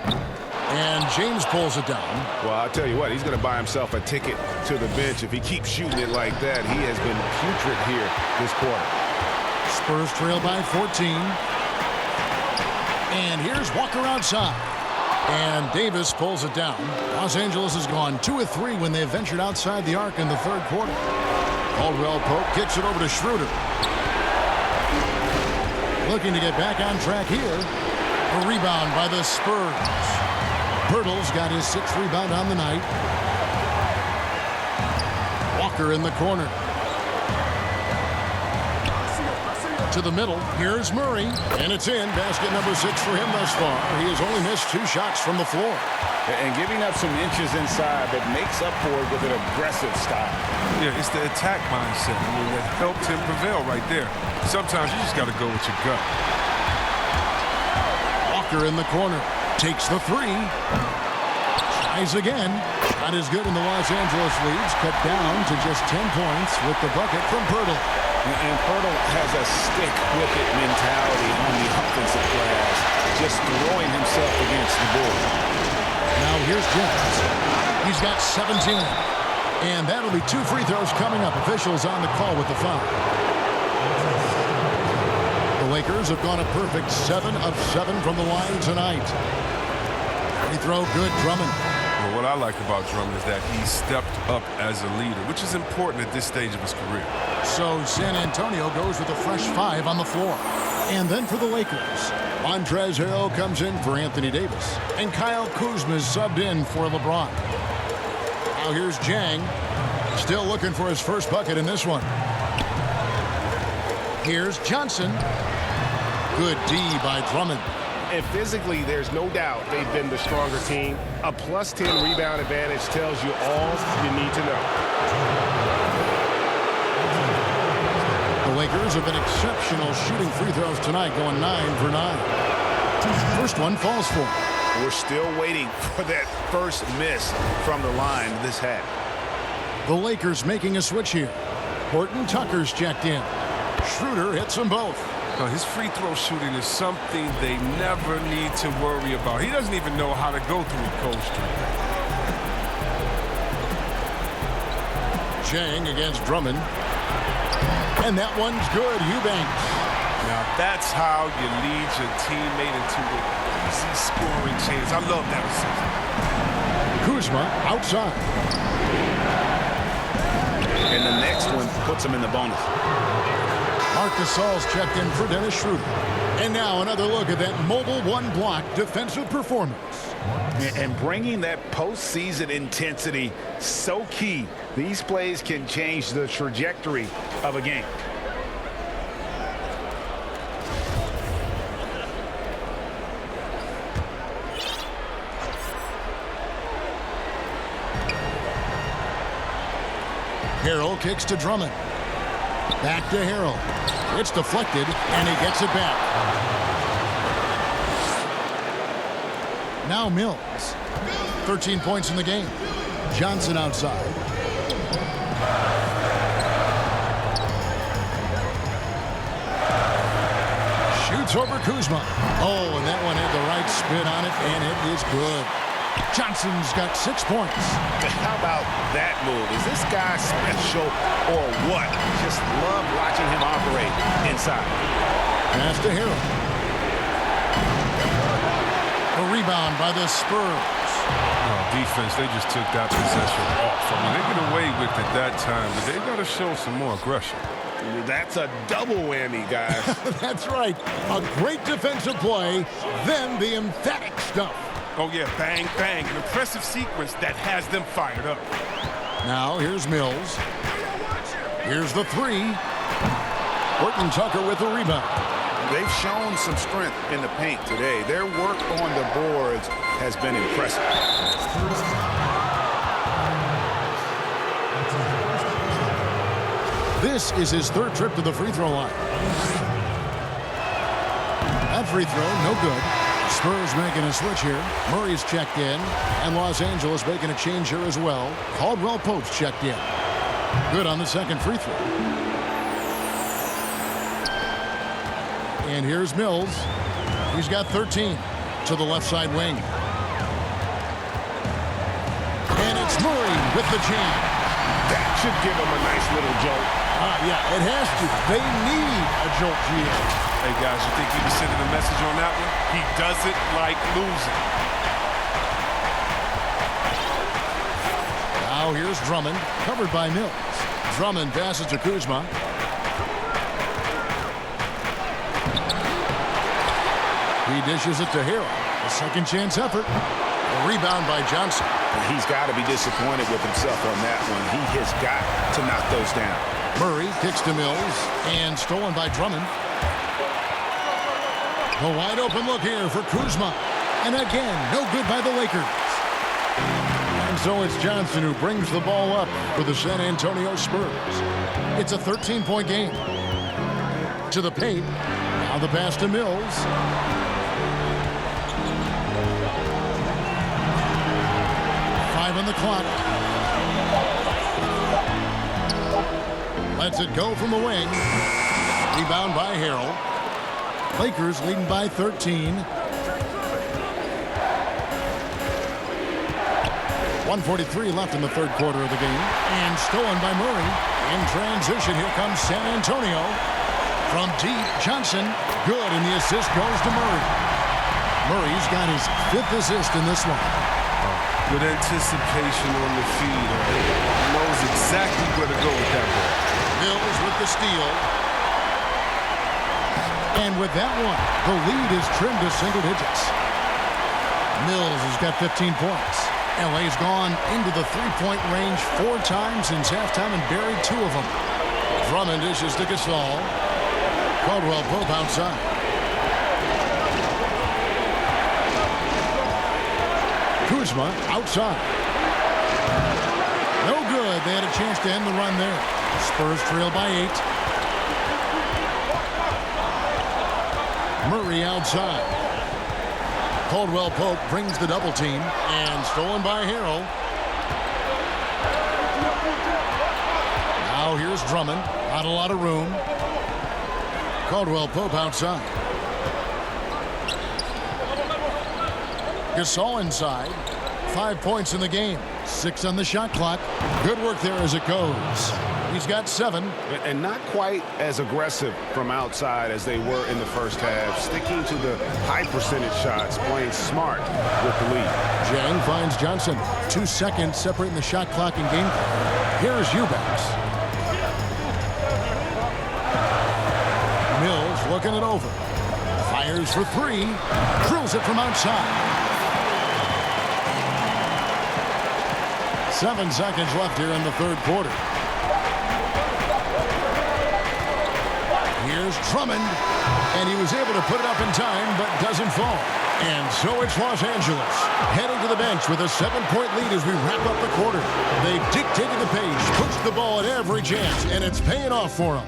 B: And James pulls it down.
E: Well, I'll tell you what, he's going to buy himself a ticket to the bench. If he keeps shooting it like that, he has been putrid here this quarter.
B: Spurs trail by 14. And here's Walker outside. And Davis pulls it down. Los Angeles has gone 2 of 3 when they ventured outside the arc in the third quarter. Caldwell Pope kicks it over to Schroeder. Looking to get back on track here. A rebound by the Spurs. Pirtle's got his 6th rebound on the night. Walker in the corner. To the middle. Here's Murray. And it's in. Basket number 6 for him thus far. He has only missed 2 shots from the floor.
F: And giving up some inches inside, but makes up for it with an aggressive style.
D: Yeah, it's the attack mindset. I mean, that helped him prevail right there. Sometimes you just got to go with your gut.
B: Walker in the corner. Takes the 3. Tries again. Shot is good, and the Los Angeles leads cut down to just 10 points with the bucket from Pirtle.
F: And Pirtle has a stick-with-it mentality on the offensive glass, just throwing himself against the board.
B: Now here's Jones. He's got 17. And that'll be 2 free throws coming up. Officials on the call with the foul. The Lakers have gone a perfect 7 of 7 from the line tonight. Free throw good, Drummond.
D: Well, what I like about Drummond is that he stepped up as a leader, which is important at this stage of his career.
B: So San Antonio goes with a fresh 5 on the floor. And then for the Lakers, Montrezl Harrell comes in for Anthony Davis. And Kyle Kuzma is subbed in for LeBron. Now here's Jang. Still looking for his first bucket in this one. Here's Johnson. Good D by Drummond.
E: And physically, there's no doubt they've been the stronger team. A +10 rebound advantage tells you all you need to know.
B: The Lakers have been exceptional shooting free throws tonight, going 9 for 9. First one falls for him.
E: We're still waiting for that first miss from the line this half.
B: The Lakers making a switch here. Horton Tucker's checked in. Schroeder hits them both.
D: Now, his free throw shooting is something they never need to worry about. He doesn't even know how to go through a cold streak.
B: Chang against Drummond. And that one's good. Eubanks.
D: Now, that's how you lead your teammate into an easy scoring chance. I love that assist.
B: Kuzma outside.
F: And the next one puts him in the bonus.
B: Marc Gasol's checked in for Dennis Schroeder. And now another look at that mobile one-block defensive performance.
F: And bringing that postseason intensity, so key. These plays can change the trajectory of a game.
B: Harrell kicks to Drummond. Back to Harrell. It's deflected, and he gets it back. Now Mills. 13 points in the game. Johnson outside. Shoots over Kuzma. Oh, and that one had the right spin on it, and it is good. Johnson's got 6 points.
E: How about that move? Is this guy special or what? Just love watching him operate inside.
B: Pass to Harrell. A rebound by the Spurs.
D: Defense, they just took that possession off. I mean, they get away with it that time, but they got to show some more aggression.
E: That's a double whammy, guys.
B: That's right. A great defensive play, then the emphatic stuff.
D: Oh, yeah, bang, bang. An impressive sequence that has them fired up.
B: Now, here's Mills. Here's the 3. Horton Tucker with the rebound.
F: They've shown some strength in the paint today. Their work on the boards has been impressive.
B: This is his third trip to the free throw line. That free throw, no good. Spurs making a switch here. Murray's checked in, and Los Angeles making a change here as well. Caldwell Pope's checked in. Good on the second free throw. And here's Mills. He's got 13 to the left side wing. And it's Murray with the jam.
E: That should give him a nice little jolt.
B: Yeah, it has to. They need a jolt, GA.
D: Hey, guys, you think he was sending a message on that one? He doesn't like losing.
B: Now here's Drummond, covered by Mills. Drummond passes to Kuzma. He dishes it to Harrell. A second chance effort. A rebound by Johnson.
E: He's got to be disappointed with himself on that one. He has got to knock those down.
B: Murray kicks to Mills and stolen by Drummond. A wide open look here for Kuzma. And again, no good by the Lakers. And so it's Johnson who brings the ball up for the San Antonio Spurs. It's a 13-point game. To the paint. Now the pass to Mills. On the clock. Lets it go from the wing. Rebound by Harrell. Lakers leading by 13. 1:43 left in the third quarter of the game. And stolen by Murray. In transition, here comes San Antonio. From deep, Johnson. Good, and the assist goes to Murray. Murray's got his 5th assist in this one.
D: Good anticipation on the feed. He knows exactly where to go with that ball.
B: Mills with the steal. And with that one, the lead is trimmed to single digits. Mills has got 15 points. LA's gone into the three-point range 4 times since halftime and buried 2 of them. Drummond dishes to Gasol. Caldwell Pope outside. Kuzma outside. No good. They had a chance to end the run there. Spurs trail by 8. Murray outside. Caldwell Pope brings the double team and stolen by Harrell. Now here's Drummond. Not a lot of room. Caldwell Pope outside. Gasol inside. 5 points in the game. 6 on the shot clock. Good work there as it goes. He's got 7.
E: And not quite as aggressive from outside as they were in the first half. Sticking to the high percentage shots. Playing smart with the lead.
B: Jang finds Johnson. 2 seconds separating the shot clock and game clock. Here's Eubanks. Mills looking it over. Fires for 3. Drills it from outside. 7 seconds left here in the third quarter. Here's Drummond, and he was able to put it up in time, but doesn't fall. And so it's Los Angeles heading to the bench with a 7-point lead as we wrap up the quarter. They've dictated the pace, pushed the ball at every chance, and it's paying off for them.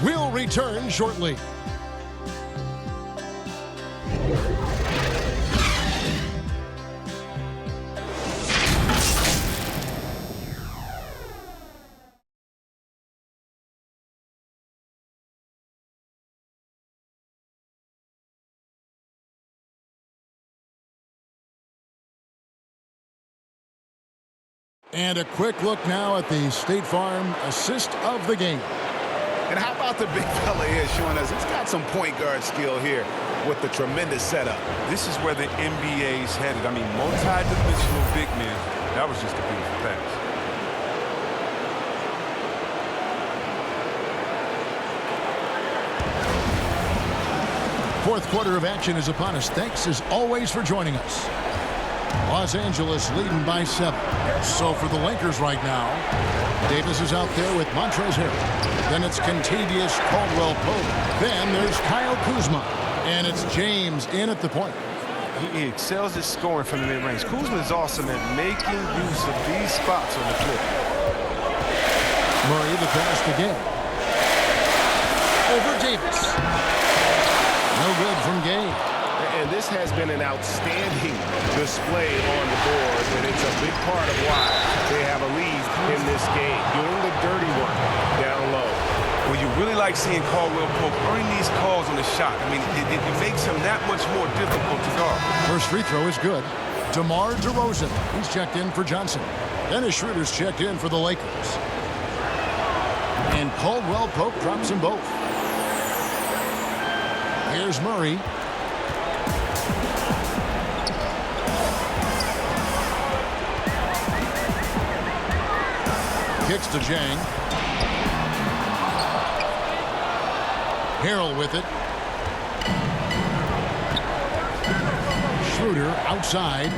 B: We'll return shortly. And a quick look now at the State Farm assist of the game.
E: And how about the big fella here showing us he's got some point guard skill here with the tremendous setup.
D: This is where the NBA's headed. I mean, multi-dimensional big men. That was just a beautiful pass.
B: Fourth quarter of action is upon us. Thanks as always for joining us. Los Angeles leading by 7. So for the Lakers right now, Davis is out there with Montrezl Harrell. Then it's Kentavious Caldwell-Pope. Then there's Kyle Kuzma. And it's James in at the point.
D: He excels at scoring from the mid-range. Kuzma is awesome at making use of these spots on the floor.
B: Murray the pass to Gay. over Davis. No good from Game.
E: And this has been an outstanding display on the board, and it's a big part of why they have a lead in this game, doing the dirty work down low.
D: Well, you really like seeing Caldwell Pope earn these calls on the shot. I mean, it makes him that much more difficult to guard.
B: First free throw is good. DeMar DeRozan, he's checked in for Johnson. Dennis Schroeder's checked in for the Lakers. And Caldwell Pope drops them both. Here's Murray. Kicks to Jang. Harrell with it. Schroeder outside.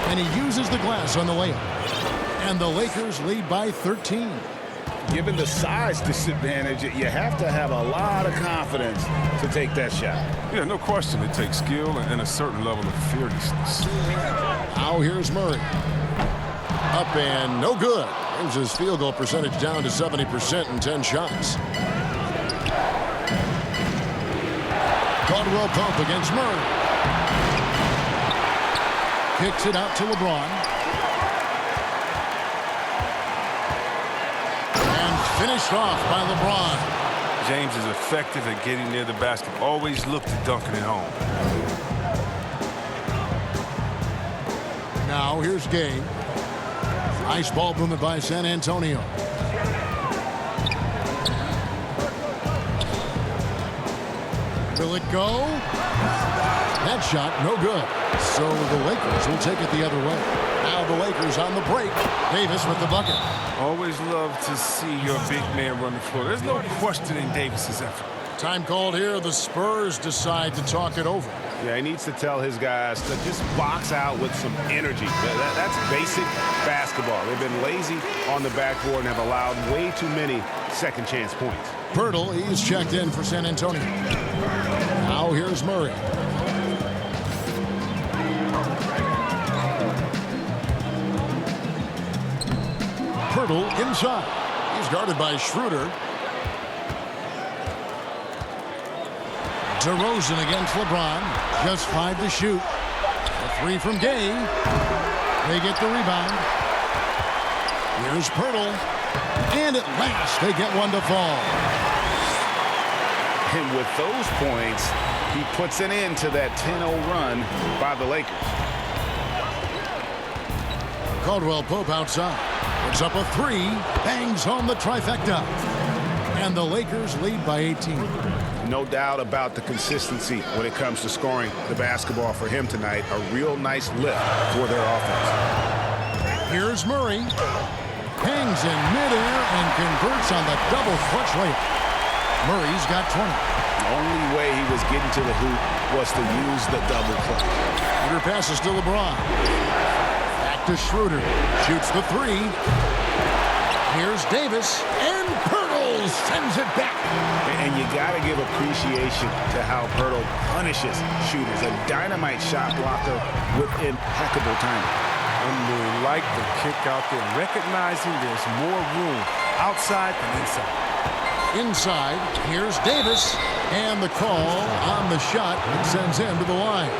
B: And he uses the glass on the layup. And the Lakers lead by 13.
F: Given the size disadvantage, you have to have a lot of confidence to take that shot.
D: Yeah, no question. It takes skill and a certain level of fearlessness.
B: Now here's Murray. Up and no good. Brings his field goal percentage down to 70% in 10 shots. Caldwell Pope against Murray. Kicks it out to LeBron. And finished off by LeBron.
D: James is effective at getting near the basket. Always look to dunking it home.
B: Now here's Game. Nice ball movement by San Antonio. Will it go? That shot, no good. So the Lakers will take it the other way. Now the Lakers on the break. Davis with the bucket.
D: Always love to see your big man run the floor. There's no questioning Davis's effort.
B: Time called here. The Spurs decide to talk it over.
E: Yeah, he needs to tell his guys to just box out with some energy. That's basic basketball. They've been lazy on the backboard and have allowed way too many second chance points.
B: Pirtle, he's checked in for San Antonio. Now here's Murray. Pirtle inside. He's guarded by Schroeder. DeRozan against LeBron. Just 5 to shoot. A 3 from Gay. They get the rebound. Here's Pirtle. And at last, they get one to fall.
F: And with those points, he puts an end to that 10-0 run by the Lakers.
B: Caldwell Pope outside. Puts up a 3. Bangs home the trifecta. And the Lakers lead by 18.
E: No doubt about the consistency when it comes to scoring the basketball for him tonight. A real nice lift for their offense.
B: Here's Murray. Hangs in midair and converts on the double clutch layup. Murray's got 20.
E: The only way he was getting to the hoop was to use the double clutch.
B: Schroeder passes to LeBron. Back to Schroeder. Shoots the 3. Here's Davis. And Pirtle sends it back.
E: And you got to give appreciation to how Pirtle punishes shooters. A dynamite shot blocker with impeccable timing.
D: And they like the kick out there, recognizing there's more room outside than inside.
B: Inside, here's Davis. And the call on the shot that sends him to the line.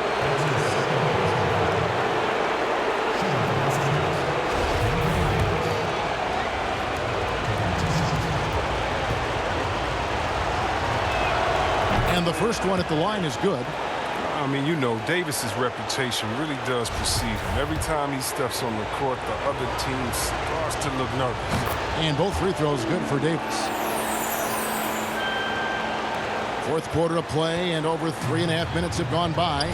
B: And the first one at the line is good.
D: I mean, you know, Davis's reputation really does precede him. Every time he steps on the court, the other team starts to look nervous.
B: And both free throws good for Davis. Fourth quarter of play, and over 3.5 minutes have gone by.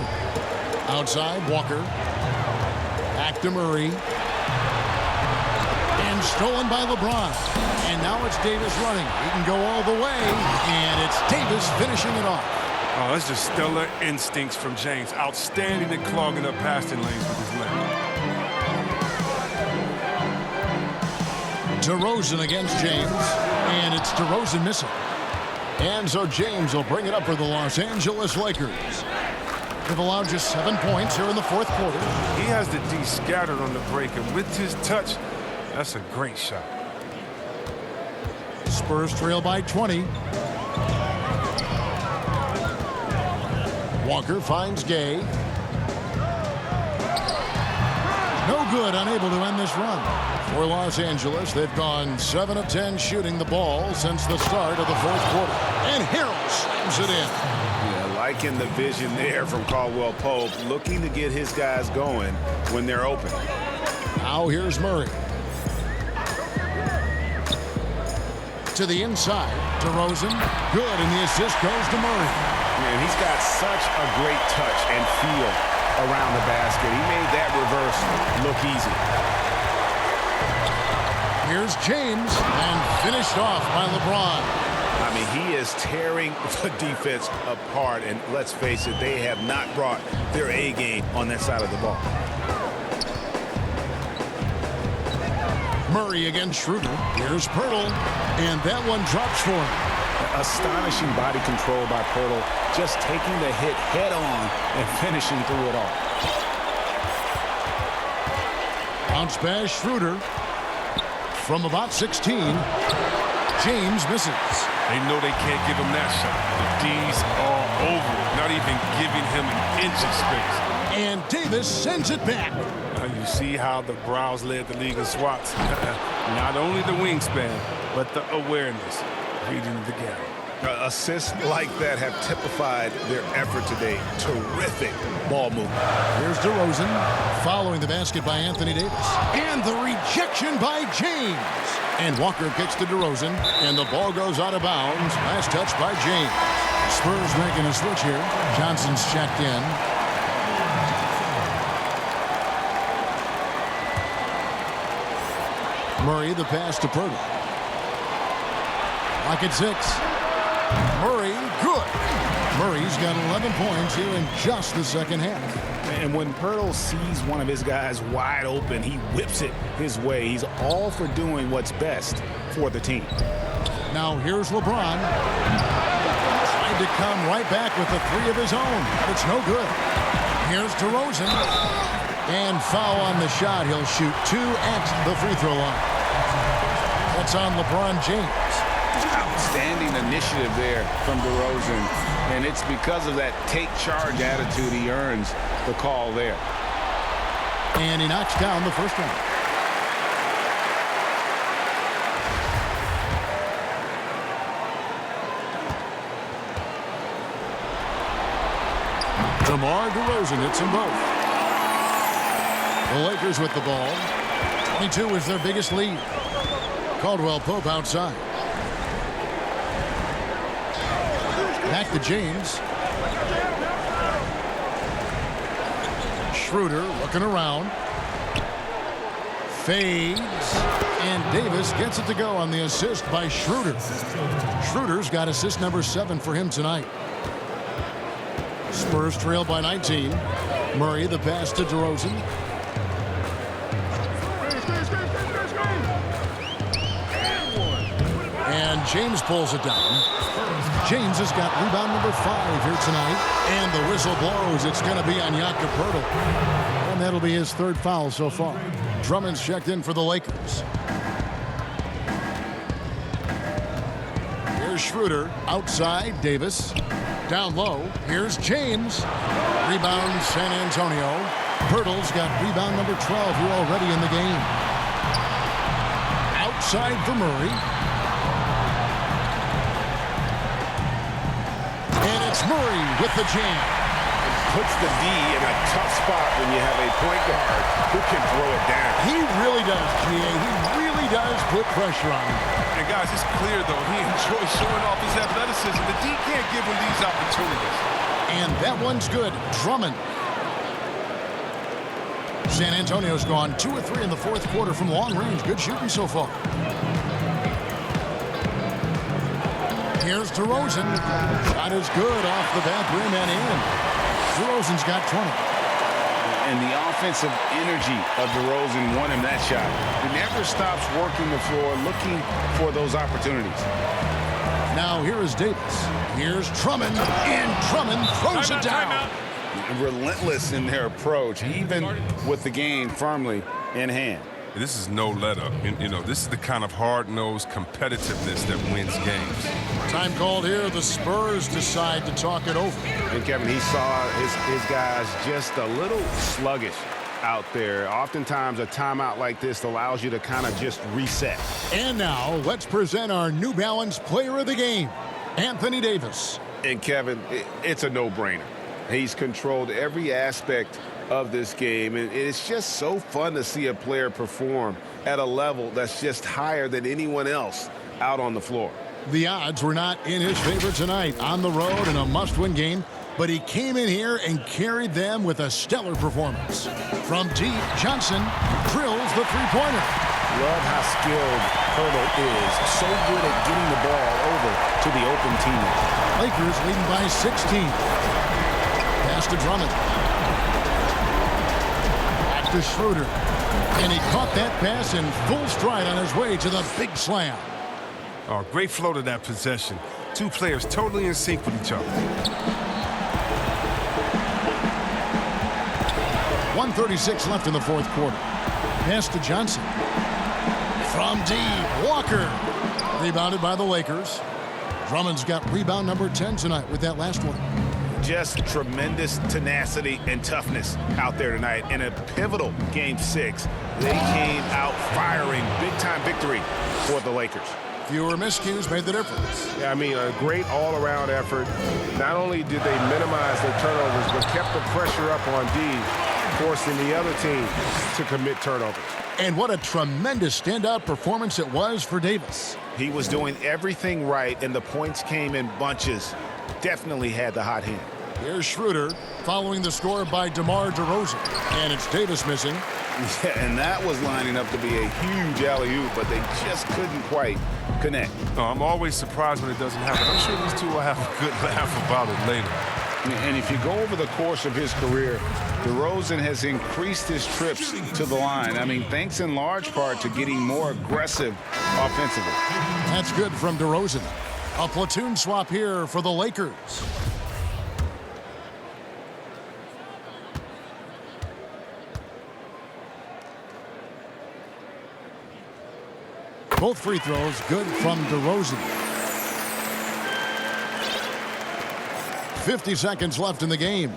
B: Outside, Walker. Back to Murray. And stolen by LeBron. And now it's Davis running. He can go all the way. And it's Davis finishing it off.
D: Oh, that's just stellar instincts from James. Outstanding at clogging up passing lanes with his left.
B: DeRozan against James. And it's DeRozan missing. And so James will bring it up for the Los Angeles Lakers. They've allowed just 7 points here in the fourth quarter.
D: He has the D scattered on the break, and with his touch, that's a great shot.
B: Spurs trail by 20. Walker finds Gay. No good, unable to end this run. For Los Angeles, they've gone 7 of 10 shooting the ball since the start of the fourth quarter. And Harrell slams it in.
E: Yeah, liking the vision there from Caldwell Pope, looking to get his guys going when they're open.
B: Now here's Murray. To the inside, DeRozan. Good, and the assist goes to Murray.
E: Man, he's got such a great touch and feel around the basket. He made that reverse look easy.
B: Here's James, and finished off by LeBron.
E: I mean, he is tearing the defense apart, and let's face it, they have not brought their A game on that side of the ball.
B: Murray against Schroeder. Here's Pirtle, and that one drops for him.
E: Astonishing body control by Pirtle, just taking the hit head on and finishing through it all.
B: Bounce pass, Schroeder. From about 16, James misses.
D: They know they can't give him that shot. The D's are over it, not even giving him an inch of space.
B: And Davis sends it back.
D: Now you see how the Browns led the league in swats. Not only the wingspan, but the awareness, reading the game.
E: Assists like that have typified their effort today. Terrific ball movement.
B: Here's DeRozan, following the basket by Anthony Davis. And the rejection by James. And Walker kicks to DeRozan, and the ball goes out of bounds. Last touch by James. Spurs making a switch here. Johnson's checked in. Murray, the pass to Pirtle. Lock at 6. Murray, good. Murray's got 11 points here in just the second half.
E: And when Pirtle sees one of his guys wide open, he whips it his way. He's all for doing what's best for the team.
B: Now here's LeBron. Trying to come right back with a 3 of his own, but it's no good. Here's DeRozan. And foul on the shot. He'll shoot 2 at the free throw line. That's on LeBron James.
F: Outstanding initiative there from DeRozan, and it's because of that take charge attitude he earns the call there.
B: And he knocks down the first one. DeMar DeRozan hits them both. The Lakers with the ball. 22 is their biggest lead. Caldwell Pope outside. Back to James. Schroeder looking around. Fades. And Davis gets it to go on the assist by Schroeder. Schroeder's got assist number 7 for him tonight. Spurs trail by 19. Murray the pass to DeRozan. And James pulls it down. James has got rebound number 5 here tonight. And the whistle blows. It's going to be on Jakob Poeltl. And that'll be his 3rd foul so far. Drummond's checked in for the Lakers. Here's Schroeder. Outside, Davis. Down low. Here's James. Rebound, San Antonio. Poeltl's got rebound number 12 here already in the game. Outside for Murray. And it's Murray with the jam.
E: Puts the D in a tough spot when you have a point guard who can throw it down.
B: He really does, G.A. He really does put pressure on him.
D: And guys, it's clear, though, he enjoys showing off his athleticism. The D can't give him these opportunities.
B: And that one's good. Drummond. San Antonio's gone 2 of 3 in the fourth quarter from long range. Good shooting so far. Here's DeRozan. Shot is good off the back rim and in. DeRozan's got 20.
F: And the offensive energy of DeRozan won him that shot. He never stops working the floor, looking for those opportunities.
B: Now here is Davis. Here's Drummond, and Drummond throws it down.
F: Relentless in their approach, even with the game firmly in hand.
D: This is no let-up. You know, this is the kind of hard-nosed competitiveness that wins games.
B: Time called here. The Spurs decide to talk it over.
E: And Kevin, he saw his guys just a little sluggish out there. Oftentimes, a timeout like this allows you to kind of just reset.
B: And now, let's present our New Balance Player of the Game, Anthony Davis.
E: And Kevin, it's a no-brainer. He's controlled every aspect of this game, and it's just so fun to see a player perform at a level that's just higher than anyone else out on the floor.
B: The odds were not in his favor tonight on the road in a must-win game, but he came in here and carried them with a stellar performance. From deep, Johnson drills the three-pointer.
F: Love how skilled Hurdle is. So good at getting the ball over to the open teammate.
B: Lakers leading by 16. Pass to Drummond. Back to Schroeder. And he caught that pass in full stride on his way to the big slam.
D: Oh, great flow to that possession. Two players totally in sync with each other.
B: 1:36 left in the fourth quarter. Pass to Johnson. From deep, Walker. Rebounded by the Lakers. Drummond's got rebound number 10 tonight with that last one.
F: Just tremendous tenacity and toughness out there tonight. In a pivotal Game 6, they came out firing. Big-time victory for the Lakers.
B: Fewer miscues made the difference.
E: Yeah, I mean, a great all-around effort. Not only did they minimize their turnovers, but kept the pressure up on D, forcing the other team to commit turnovers.
B: And what a tremendous standout performance it was for Davis.
F: He was doing everything right, and the points came in bunches. Definitely had the hot hand.
B: Here's Schroeder following the score by DeMar DeRozan. And it's Davis missing.
F: Yeah, and that was lining up to be a huge alley-oop, but they just couldn't quite connect.
D: Oh, I'm always surprised when it doesn't happen. I'm sure these two will have a good laugh about it later.
F: And if you go over the course of his career, DeRozan has increased his trips to the line. I mean, thanks in large part to getting more aggressive offensively.
B: That's good from DeRozan. A platoon swap here for the Lakers. Both free throws good from DeRozan. 50 seconds left in the game.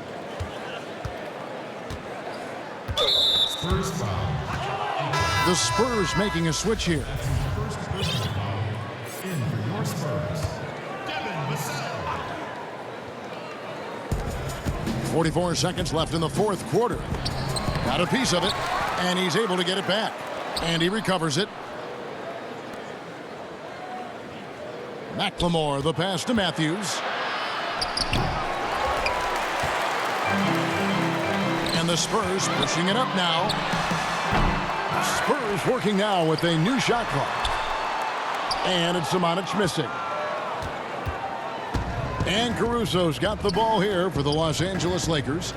B: The Spurs making a switch here. 44 seconds left in the fourth quarter. Got a piece of it, and he's able to get it back. And he recovers it. McLemore, the pass to Matthews. And the Spurs pushing it up now. Spurs working now with a new shot clock. And it's Samanic missing. And Caruso's got the ball here for the Los Angeles Lakers.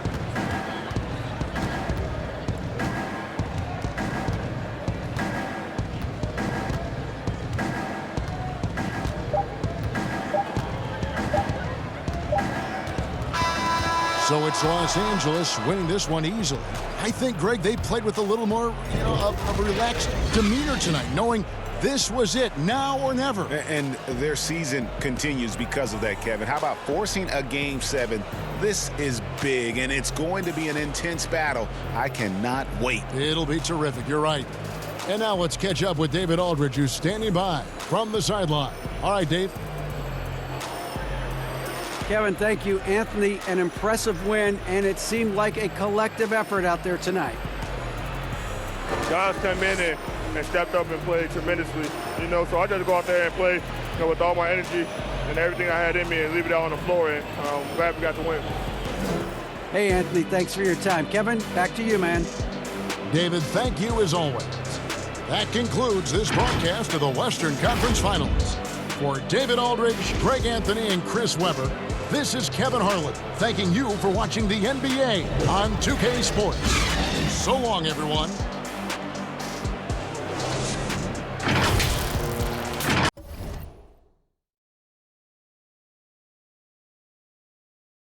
B: So it's Los Angeles winning this one easily. I think, Greg, they played with a little more, of a relaxed demeanor tonight, knowing this was it, now or never.
F: And their season continues because of that, Kevin. How about forcing a Game 7? This is big, and it's going to be an intense battle. I cannot wait.
B: It'll be terrific. You're right. And now let's catch up with David Aldridge, who's standing by from the sideline. All right, Dave.
C: Kevin, thank you. Anthony, an impressive win, and it seemed like a collective effort out there tonight.
K: Guys come in and stepped up and played tremendously, so I just go out there and play, with all my energy and everything I had in me and leave it out on the floor, and I'm glad we got the win.
C: Hey, Anthony, thanks for your time. Kevin, back to you, man.
B: David, thank you as always. That concludes this broadcast of the Western Conference Finals. For David Aldridge, Greg Anthony, and Chris Webber, this is Kevin Harlan thanking you for watching the NBA on 2K Sports. So long, everyone.